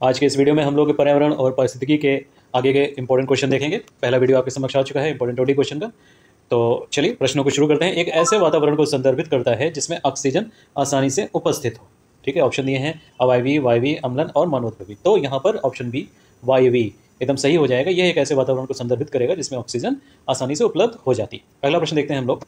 आज के इस वीडियो में हम लोग पर्यावरण और पारिस्थितिकी के आगे के इंपॉर्टेंट क्वेश्चन देखेंगे। पहला वीडियो आपके समक्ष आ चुका है इंपॉर्टेंट 20 क्वेश्चन का। तो चलिए प्रश्नों को शुरू करते हैं। एक ऐसे वातावरण को संदर्भित करता है जिसमें ऑक्सीजन आसानी से उपस्थित हो। ठीक है, ऑप्शन दिए हैं अवायवीय, वायवीय, अम्लन और मानवोद्भवी। तो यहाँ पर ऑप्शन बी वायवीय एकदम सही हो जाएगा। यह एक ऐसे वातावरण को संदर्भित करेगा जिसमें ऑक्सीजन आसानी से उपलब्ध हो जाती है। पहला प्रश्न देखते हैं हम लोग।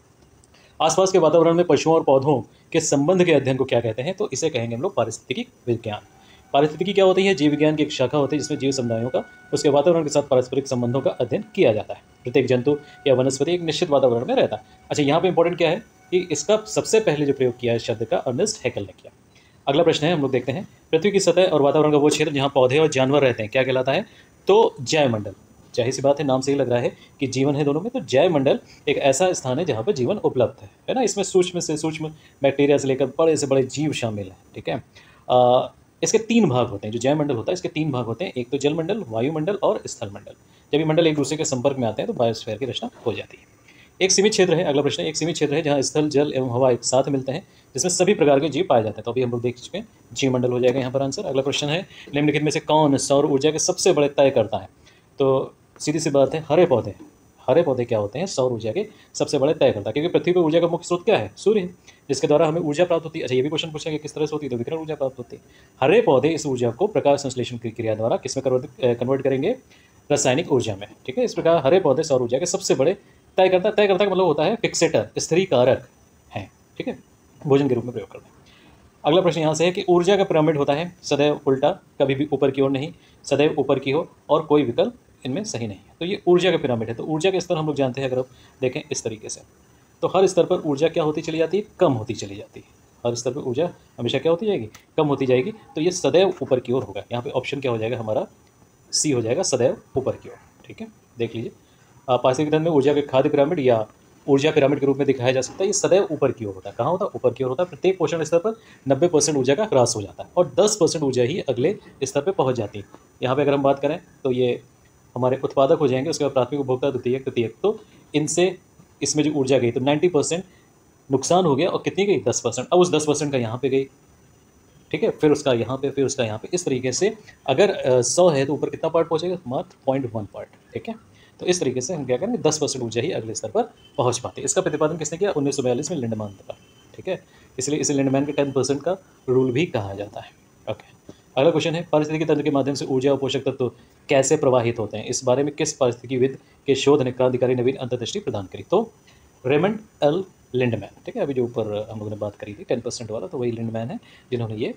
आसपास के वातावरण में पशुओं और पौधों के संबंध के अध्ययन को क्या कहते हैं? तो इसे कहेंगे हम लोग पारिस्थितिकी विज्ञान। पारिस्थितिकी क्या होती है? जीव विज्ञान की एक शाखा होती है जिसमें जीव समुदायों का उसके वातावरण के साथ पारस्परिक संबंधों का अध्ययन किया जाता है। प्रत्येक जंतु या वनस्पति एक निश्चित वातावरण में रहता है। अच्छा, यहाँ पे इंपॉर्टेंट क्या है कि इसका सबसे पहले जो प्रयोग किया है शब्द का अर्नेस्ट हैकेल ने किया। अगला प्रश्न है, हम लोग देखते हैं पृथ्वी की सतह और वातावरण का वो क्षेत्र जहाँ पौधे और जानवर रहते हैं क्या कहलाता है? तो जैवमंडल। जाहिर सी बात है, नाम से ही लग रहा है कि जीवन है दोनों में। तो जैवमंडल एक ऐसा स्थान है जहाँ पर जीवन उपलब्ध है ना। इसमें सूक्ष्म से सूक्ष्म बैक्टीरिया से लेकर बड़े से बड़े जीव शामिल हैं। ठीक है, इसके 3 भाग होते हैं। जो जैवमंडल होता है इसके 3 भाग होते हैं। एक तो जलमंडल, वायुमंडल और स्थलमंडल। जब ये मंडल एक दूसरे के संपर्क में आते हैं तो बायोस्फीयर की रचना हो जाती है। एक सीमित क्षेत्र है। अगला प्रश्न है, एक सीमित क्षेत्र है जहाँ स्थल, जल एवं हवा एक साथ मिलते हैं जिसमें सभी प्रकार के जीव पाए जाते हैं। तो अभी हम लोग देख चुके हैं, जीवमंडल हो जाएगा यहाँ पर आंसर। अगला प्रश्न है, निम्नलिखित में से कौन सौर ऊर्जा के सबसे बड़े तय करता है? तो सीधी सी बात है, हरे पौधे। हरे पौधे क्या होते हैं? सौर ऊर्जा के सबसे बड़े तय करता है। क्योंकि पृथ्वी पर ऊर्जा का मुख्य स्रोत क्या है? सूर्य है, जिसके द्वारा हमें ऊर्जा प्राप्त होती है। अच्छा, ये भी क्वेश्चन पूछा कि किस तरह से होती है? तो विकिरण ऊर्जा प्राप्त होती है। हरे पौधे इस ऊर्जा को प्रकाश संश्लेषण की क्रिया द्वारा किसमें कन्वर्ट करेंगे? रासायनिक ऊर्जा में। ठीक है, इस प्रकार हरे पौधे सौर ऊर्जा के सबसे बड़े तय करता का मतलब होता है फिक्सेटर, स्थिरीकारक है। ठीक है, भोजन के रूप में प्रयोग करते हैं। अगला प्रश्न यहाँ से है कि ऊर्जा का पिरामिड होता है सदैव उल्टा, कभी भी ऊपर की ओर नहीं, सदैव ऊपर की ओर, और कोई विकल्प इनमें सही नहीं है। तो ये ऊर्जा का पिरामिड है। तो ऊर्जा के स्तर हम लोग जानते हैं, अगर आप देखें इस तरीके से, तो हर स्तर पर ऊर्जा क्या होती चली जाती है? कम होती चली जाती है। हर स्तर पर ऊर्जा हमेशा क्या होती जाएगी? कम होती जाएगी। तो ये सदैव ऊपर की ओर होगा। यहाँ पे ऑप्शन क्या हो जाएगा हमारा? सी हो जाएगा, सदैव ऊपर की ओर। ठीक है, देख लीजिए। पारिस्थितिक तंत्र में ऊर्जा के खाद्य पिरामिड या ऊर्जा पिरामिड के रूप में दिखाया जा सकता है। ये सदैव ऊपर की ओर होता है। कहाँ होता है? ऊपर की ओर होता है। प्रत्येक पोषण स्तर पर 90% ऊर्जा का ह्रास हो जाता है और 10% ऊर्जा ही अगले स्तर पर पहुँच जाती है। यहाँ पे अगर हम बात करें तो ये हमारे उत्पादक हो जाएंगे, उसके बाद प्राथमिक, उपभोक्ता, द्वितीयक, तृतीयक। तो इनसे इसमें जो ऊर्जा गई तो 90% नुकसान हो गया और कितनी गई? 10%। अब उस 10% का यहाँ पे गई। ठीक है, फिर उसका यहाँ पे, फिर उसका यहाँ पे। इस तरीके से अगर 100 है तो ऊपर कितना पार्ट पहुँचेगा? मात्र 0.1 पार्ट। ठीक है, तो इस तरीके से हम क्या करेंगे? 10% ऊर्जा ही अगले स्तर पर पहुँच पाते हैं। इसका प्रतिपादन किसने किया? 1942 में लिंडमान का। ठीक है, इसलिए इसे लिंडमान के 10% का रूल भी कहा जाता है। ओके, अगला क्वेश्चन है, पारिस्थितिकी तंत्र के माध्यम से ऊर्जा और पोषक तत्व कैसे प्रवाहित होते हैं? इस बारे में किस पारिस्थितिकीविद के शोध ने क्रांतिकारी नवीन अंतर्दृष्टि प्रदान करी? तो रेमंड एल लिंडमैन। ठीक है, अभी जो ऊपर हम लोगों ने बात करी थी 10% वाला, तो वही लिंडमैन है जिन्होंने ये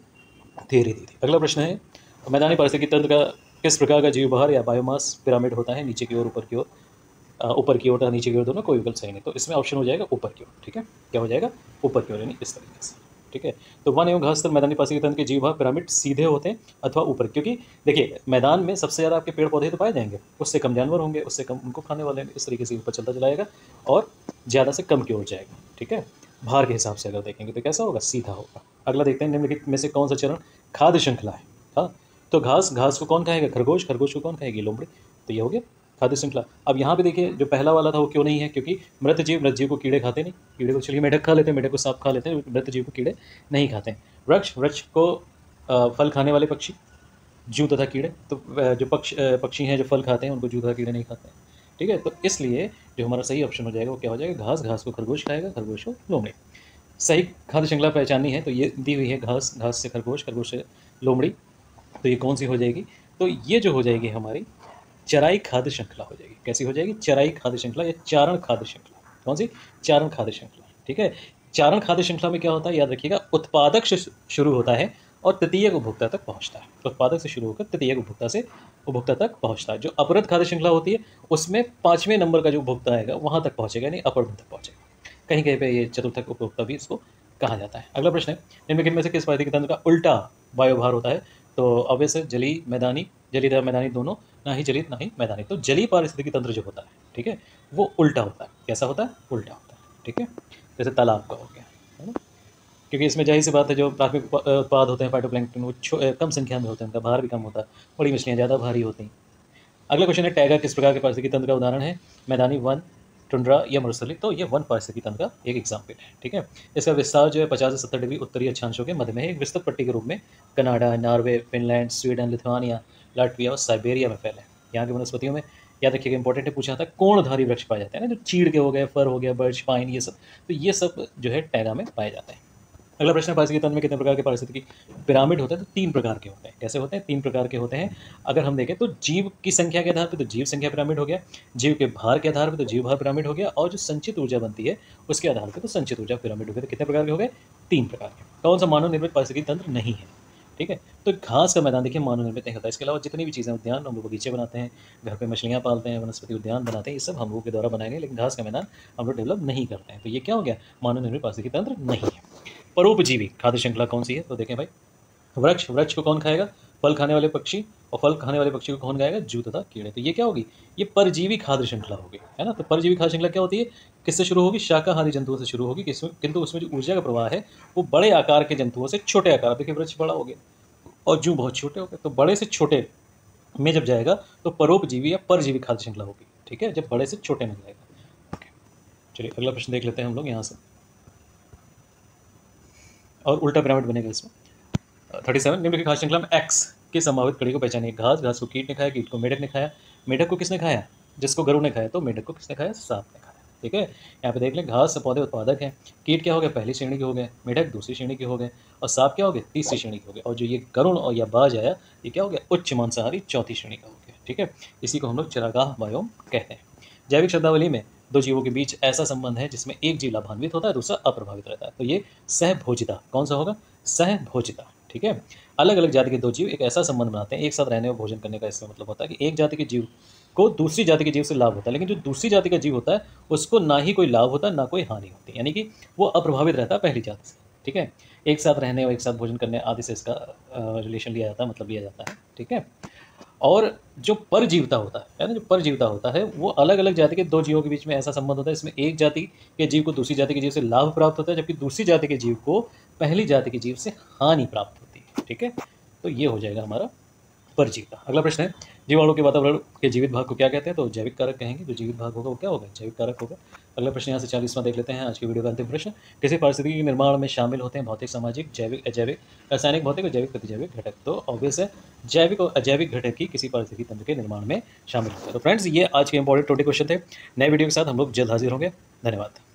थियरी दी थी। अगला प्रश्न है, मैदानी पारिस्थितिकी तंत्र का किस प्रकार का जीव बहार या बायोमास पिरामिड होता है? नीचे की ओर, ऊपर की ओर। ऊपर की ओर, नीचे की ओर, दोनों, कोई विकल्प सही नहीं। तो इसमें ऑप्शन हो जाएगा ऊपर की ओर। ठीक है, क्या हो जाएगा? ऊपर की ओर, यानी इस तरीके से। ठीक है, तो वन एवं घास मैदानी पारिस्थितिकी तंत्र के जीव बहार पिरामिड सीधे होते हैं अथवा ऊपर, क्योंकि देखिए मैदान में सबसे ज़्यादा आपके पेड़ पौधे तो पाए जाएंगे, उससे कम जानवर होंगे, उससे कम उनको खाने वाले हैं। इस तरीके से ऊपर चलता चलाएगा और ज़्यादा से कम की ओर जाएगा। ठीक है, भार के हिसाब से अगर देखेंगे तो कैसा होगा? सीधा होगा। अगला देखते हैं, निम्नलिखित में से कौन सा चरण खाद्य श्रृंखला है? हाँ, तो घास को कौन खाएगा? खरगोश को कौन खाएगी? लोमड़ी। तो ये हो गया खाद्य श्रृंखला। अब यहाँ पे देखिए, जो पहला वाला था वो क्यों नहीं है? क्योंकि मृत जीव को कीड़े खाते नहीं। कीड़े को चलिए मेढक खा लेते हैं, मेढक को सांप खा लेते हैं, मृत जीव को कीड़े नहीं खाते हैं। वृक्ष को फल खाने वाले पक्षी, जूं तथा कीड़े। तो जो पक्षी हैं जो फल खाते हैं उनको जूं तथा कीड़े नहीं खाते हैं। ठीक है, तो इसलिए जो हमारा सही ऑप्शन हो जाएगा वो क्या हो जाएगा? घास को खरगोश खाएगा, खरगोश को लोमड़ी। सही खाद्य श्रृंखला पहचाननी है तो ये दी हुई है, घास से खरगोश, खरगोश से लोमड़ी। तो ये कौन सी हो जाएगी? तो ये जो हो जाएगी हमारी चराई खाद्य श्रृंखला हो जाएगी। कैसी हो जाएगी? चराई खाद्य श्रृंखला या चारण खाद्य श्रृंखला। कौन सी? चारण खाद्य श्रृंखला। ठीक है, चारण खाद्य श्रृंखला में क्या होता है? याद रखिएगा, उत्पादक से शुरू होता है और तृतीयक उपभोक्ता तक पहुंचता है। उत्पादक से शुरू होकर तृतीयक उपभोक्ता तक पहुंचता है। जो अपरद खाद्य श्रृंखला होती है उसमें 5वें नंबर का जो उपभोक्ता आएगा वहां तक पहुंचेगा, यानी अपरद तक पहुंचेगा। कहीं कहीं पे ये चतुर्थक उपभोक्ता भी इसको कहा जाता है। अगला प्रश्न है, निम्नलिखित में से किस पारिस्थितिकी तंत्र का उल्टा वायुभार होता है? तो ऑब्वियस जलीय, मैदानी, जलीय तथा मैदानी दोनों, ना ही जलीय ना ही मैदानी। तो जलीय पारिस्थितिकी तंत्र जो होता है, ठीक है, वो उल्टा होता है। कैसा होता है? उल्टा होता है। ठीक है, जैसे तालाब का हो गया, है ना, क्योंकि इसमें जाहिर सी बात है जो प्राथमिक उत्पाद होते हैं फाइटोप्लैंक्टन वो कम संख्या में होते हैं, उनका भार भी कम होता है। बड़ी मछलियाँ ज़्यादा भारी होती हैं। अगला क्वेश्चन है, टैगा किस प्रकार के पारिस्थितिकी तंत्र का उदाहरण है? मैदानी, वन, टुंड्रा या मरुस्थली, तो ये वन पारिस्थितिकी तंत्र का एक एग्जाम्पल है। ठीक है, इसका विस्तार जो है 50 से 70 डिग्री उत्तरी अक्षांशों के मध्य में एक विस्तृत पट्टी के रूप में Canada, Norway, Finland, Sweden, Lithuania, Latvia और साइबेरिया में फैला है। यहाँ की वनस्पतियों में याद रखिएगा, इंपॉर्टेंट है, पूछा था कोणधारी वृक्ष पाए जाते हैं ना, जो चीड़ के हो गए, फर हो गया, बर्च, पाइन, ये सब, तो ये सब जो है टैगा में पाए जाते हैं। अगला प्रश्न है, पारिस्थितिकी तंत्र में कितने प्रकार के पारिस्थितिकी पिरामिड होते हैं? तो 3 प्रकार के होते हैं। कैसे होते हैं? 3 प्रकार के होते हैं। अगर हम देखें तो जीव की संख्या के आधार पर तो जीव संख्या पिरामिड हो गया, जीव के भार के आधार पर तो जीव भार पिरामिड हो गया, और जो संचित ऊर्जा बनती है उसके आधार पर तो संचित ऊर्जा पिरामिड हो गया। तो कितने प्रकार के हो गए? 3 प्रकार के। कौन सा मानव निर्मित पारिस्थितिकी तंत्र नहीं है? ठीक है, तो घास का मैदान देखिए मानव निर्मित नहीं होता। इसके अलावा जितनी भी चीज़ें, उद्यान, हम लोग बगीचे बनाते हैं, घर पे मछलियाँ पालते हैं, वनस्पति उद्यान बनाते हैं, ये सब हम लोगों के द्वारा बनाए गए, लेकिन घास का मैदान हम लोग डेवलप नहीं करते हैं। तो ये क्या हो गया? मानव निर्मित पारिस्थितिकी तंत्र नहीं है। परोपजीवी खाद्य श्रृंखला कौन सी है? तो देखें भाई, वृक्ष, वृक्ष को कौन खाएगा? फल खाने वाले पक्षी, और फल खाने वाले पक्षी को कौन खाएगा? जूं तथा कीड़े। तो ये क्या होगी? ये परजीवी खाद्य श्रृंखला होगी, है ना। तो परजीवी खाद्य श्रृंखला क्या होती है? किससे शुरू होगी? शाकाहारी जंतुओं से शुरू होगी, किंतु उसमें जो ऊर्जा का प्रवाह है वो बड़े आकार के जंतुओं से छोटे आकार। देखिए, वृक्ष बड़ा हो गया और जूं बहुत छोटे हो गए, तो बड़े से छोटे में जब जाएगा तो परोपजीवी या परजीवी खाद्य श्रृंखला होगी। ठीक है, जब बड़े से छोटे में जाएगा। ओके, चलिए अगला प्रश्न देख लेते हैं हम लोग यहाँ से, और उल्टा पिरामिड बनेगा इसमें। 37, निम्नलिखित खाद्य श्रृंखला में एक्स की संभावित कड़ी को पहचानिए। घास, घास को कीट ने खाया, कीट को मेढक ने खाया, मेढक को किसने खाया? जिसको गरुड़ ने खाया, तो मेढक को किसने खाया? सांप ने खाया। ठीक है, यहाँ पे देख लें, घास पौधे उत्पादक हैं, कीट क्या हो गए? पहली श्रेणी के हो गए, मेढक दूसरी श्रेणी के हो गए, और सांप क्या हो गए? तीसरी श्रेणी के हो गए, और जो ये गरुड़ और या बाज आया, ये क्या हो गया? उच्च मांसाहारी चौथी श्रेणी का हो गया। ठीक है, इसी को हम लोग चरागाह बायोम कहते हैं। जैविक शब्दावली में दो जीवों के बीच ऐसा संबंध है जिसमें एक जीव लाभान्वित होता है, दूसरा अप्रभावित रहता है, तो ये सहभोजिता। कौन सा होगा? सहभोजिता। ठीक है, अलग अलग जाति के दो जीव एक ऐसा संबंध बनाते हैं, एक साथ रहने और भोजन करने का। इसका मतलब होता है कि एक जाति के जीव को दूसरी जाति के जीव से लाभ होता है, लेकिन जो दूसरी जाति का जीव होता है उसको ना ही कोई लाभ होता है ना कोई हानि होती है, यानी कि वो अप्रभावित रहता है पहली जाति से। ठीक है, एक साथ रहने और एक साथ भोजन करने आदि से इसका रिलेशन लिया जाता है, मतलब लिया जाता है। ठीक है, और जो परजीविता होता है ना, जो परजीविता होता है वो अलग अलग जाति के दो जीवों के बीच में ऐसा संबंध होता है, इसमें एक जाति के जीव को दूसरी जाति के जीव से लाभ प्राप्त होता है, जबकि दूसरी जाति के जीव को पहली जाति के जीव से हानि प्राप्त होती है। ठीक है, तो ये हो जाएगा हमारा परजीविता। अगला प्रश्न है, जीवाणु के वातावरण के जीवित भाग को क्या कहते हैं? तो जैविक कारक कहेंगे। जो जीवित भाग होगा वो क्या होगा? जैविक कारक होगा। अगला प्रश्न यहाँ से 40वां देख लेते हैं, आज की वीडियो का अंतिम प्रश्न। किसी पारिस्थितिकी के निर्माण में शामिल होते हैं भौतिक, सामाजिक, जैविक, अजैविक, रासायनिक, भौतिक और जैविक प्रतिजैविक घटक। तो ऑब्वियस है, जैविक और अजैविक घटक ही किसी पारिस्थितिकी तंत्र के निर्माण में शामिल होते हैं। तो फ्रेंड्स, ये आज के इंपॉर्टेंट 20 क्वेश्चन थे। नए वीडियो के साथ हम लोग जल्द हाजिर होंगे। धन्यवाद।